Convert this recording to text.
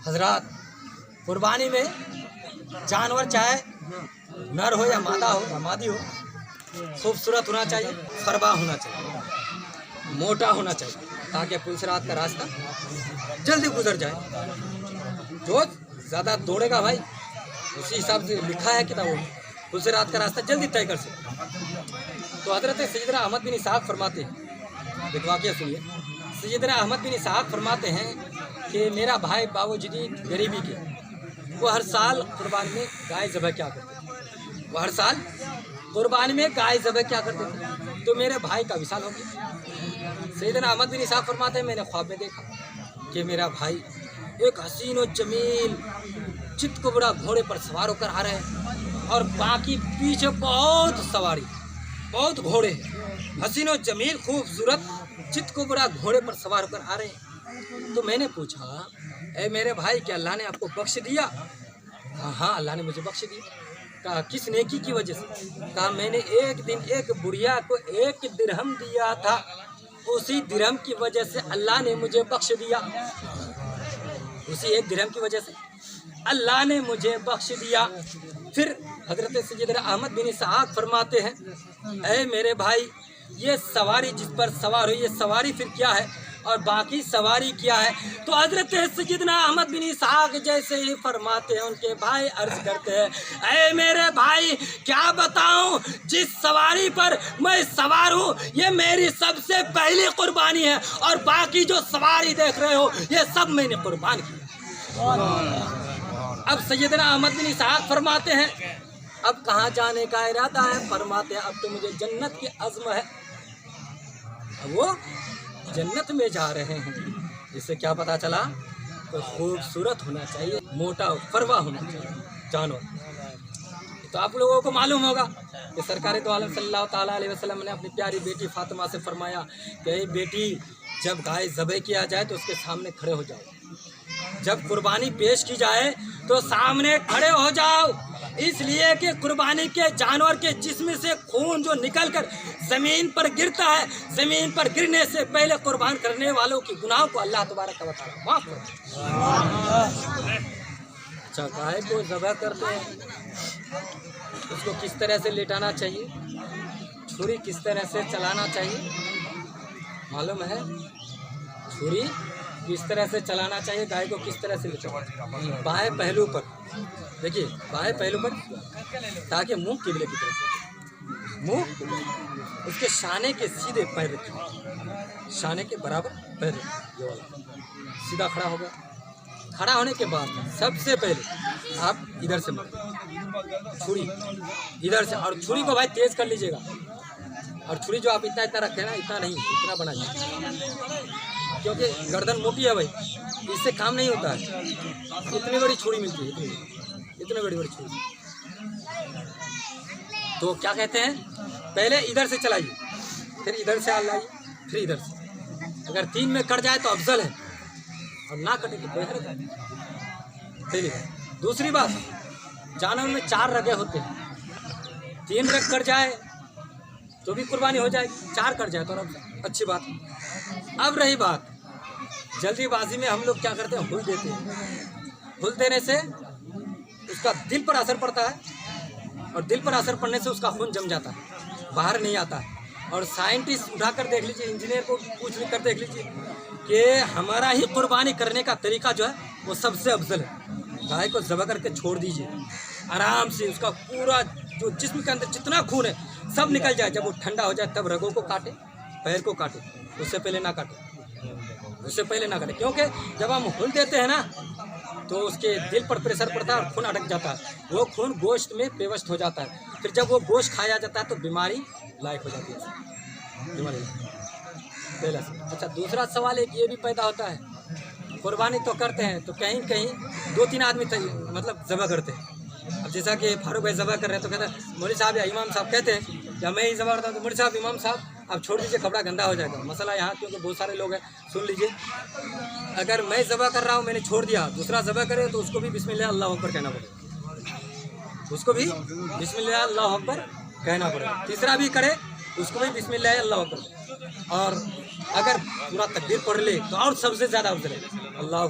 हजरात, कुर्बानी में जानवर चाहे नर हो या मादा हो या मादी हो, खूबसूरत होना चाहिए, फरबा होना चाहिए, मोटा होना चाहिए, ताकि पुलसरात का रास्ता जल्दी गुजर जाए। जो ज़्यादा दौड़ेगा भाई, उसी हिसाब से लिखा है किताबों में, पुलसरात का रास्ता जल्दी तय कर सके। तो हज़रत सैयदना अहमद बिन इसहाक़ फरमाते हैं, एक वाक़या सुनिए। सैयदना अहमद बिन इसहाक़ फरमाते हैं कि मेरा भाई बावजूद गरीबी के वो हर साल कुर्बानी में गाय ज़बह क्या करते थे, वो हर साल कुर्बानी में गाय ज़बह क्या करते थे। तो मेरे भाई का विशाल हो गया। सैयदना अहमद बिन इसहाक़ फरमाते हैं मैंने ख्वाब में देखा कि मेरा भाई एक हसीन और जमील चित को बड़ा घोड़े पर सवार होकर आ रहे हैं और बाकी पीछे बहुत सवारी, बहुत घोड़े, हसीन और जमील खूबसूरत चित को बड़ा घोड़े पर सवार होकर आ रहे हैं। तो मैंने पूछा, ए मेरे भाई क्या अल्लाह ने आपको बख्श दिया? हाँ अल्लाह ने मुझे बख्श दिया। कहा किस नेकी की वजह से? कहा मैंने एक दिन एक बुढ़िया को 1 दिरहम दिया था, उसी दिरहम की वजह से अल्लाह ने मुझे बख्श दिया। उसी 1 दिरहम की वजह से अल्लाह ने मुझे बख्श दिया। फिर हज़रत सैयदना अहमद बिन इसहाक़ फरमाते हैं, ऐ मेरे भाई ये सवारी जिस पर सवार हो, ये सवारी फिर क्या है और बाकी सवारी क्या है? तो हज़रत सैयदना अहमद बिन इसहाक़ जैसे ही फरमाते हैं, उनके भाई अर्ज़ करते हैं, ऐ मेरे भाई क्या बताऊं, जिस सवारी पर मैं सवार हूँ ये मेरी सबसे पहली कुर्बानी है और बाकी जो सवारी देख रहे हो ये सब मैंने कुर्बान किया। अब सैयदना अहमद बिन इसहाक़ फरमाते हैं, अब कहाँ जाने का इरादा है? फरमाते हैं अब तो मुझे जन्नत की अज़्म है। अब वो जन्नत में जा रहे हैं। इससे क्या पता चला? तो खूबसूरत होना चाहिए, मोटा फरवा होना चाहिए जानवर। तो आप लोगों को मालूम होगा कि सरकार दो आलम सल्लल्लाहु ताला अलैहि वसल्लम ने अपनी प्यारी बेटी फातिमा से फरमाया कि बेटी जब गाय ज़बह किया जाए तो उसके सामने खड़े हो जाओ, जब कुर्बानी पेश की जाए तो सामने खड़े हो जाओ, इसलिए कि कुर्बानी के जानवर के जिस्म से खून जो निकलकर ज़मीन पर गिरता है, ज़मीन पर गिरने से पहले कुर्बान करने वालों की गुनाहों को अल्लाह तबारक व तआला माफ़ करता है। अच्छा, गाय को ज़बह करते हैं, उसको किस तरह से लेटाना चाहिए, छुरी किस तरह से चलाना चाहिए मालूम है? छुरी किस तरह से चलाना चाहिए, गाय को किस तरह से लेटाना? बाएं पहलू पर, देखिए बाएं पहलू पर, ताकि मुंह किबले की तरफ से, मुंह उसके शाने के सीधे पैर रखिए, शाने के बराबर पैर रखिए, ये वाला सीधा खड़ा हो गया। खड़ा होने के बाद सबसे पहले आप इधर से मारें छुरी, इधर से, और छुरी को भाई तेज कर लीजिएगा, और छुरी जो आप इतना इतना रखें ना, इतना नहीं, इतना बनाइए, क्योंकि गर्दन मोटी है भाई, इससे काम नहीं होता है। इतनी बड़ी छुरी मिलती है, इतनी बड़ी छुरी। तो क्या कहते हैं, पहले इधर से चलाइए, फिर इधर से लाइए, फिर इधर से। अगर 3 में कट जाए तो अफजल है, और ना कटे तो बेहतर है। पहली बात। दूसरी बात, जानवर में 4 रगें होते हैं, 3 रग कट जाए तो भी कुर्बानी हो जाएगी, 4 कट जाए तो अच्छी बात। अब रही बात, जल्दीबाजी में हम लोग क्या करते हैं, हुल देते हैं। हुल देने से उसका दिल पर असर पड़ता है, और दिल पर असर पड़ने से उसका खून जम जाता है, बाहर नहीं आता है। और साइंटिस्ट उठाकर देख लीजिए, इंजीनियर को पूछ कर देख लीजिए कि हमारा ही कुर्बानी करने का तरीका जो है वो सबसे अफजल है। गाय को ज़बह करके छोड़ दीजिए, आराम से उसका पूरा जो जिस्म के अंदर जितना खून है सब निकल जाए। जब वो ठंडा हो जाए तब रगों को काटे, पैर को काटे, उससे पहले ना काटे, उससे पहले ना काटे, क्योंकि जब हम हुल देते हैं ना तो उसके दिल पर प्रेशर पड़ता है और खून अटक जाता है, वो खून गोश्त में पेवस्त हो जाता है। फिर जब वो गोश्त खाया जाता है तो बीमारी लायक हो जाती है, बीमारी पहला से। अच्छा, दूसरा सवाल एक ये भी पैदा होता है, कुर्बानी तो करते हैं तो कहीं कहीं 2-3 आदमी मतलब ज़बह करते हैं। अब जैसा कि फारूक भाई ज़बह कर रहे हैं तो कहते हैं मौलवी साहब या इमाम साहब कहते हैं या मैं ही ज़बह करता हूँ, तो मौलवी साहब इमाम साहब आप छोड़ दीजिए, कपड़ा गंदा हो जाएगा। मसला यहाँ क्योंकि बहुत सारे लोग हैं, सुन लीजिए, अगर मैं ज़बह कर रहा हूँ, मैंने छोड़ दिया, दूसरा ज़बह करे तो उसको भी बिस्मिल्लाह अल्लाहु अकबर कहना पड़ेगा, उसको भी बिस्मिल्लाह अल्लाहु अकबर कहना पड़ेगा। तीसरा भी करे उसको भी बिस्मिल्लाह अल्लाहु अकबर, और अगर पूरा तकबीर पढ़ ले तो और सबसे ज़्यादा अफजल है अल्लाहु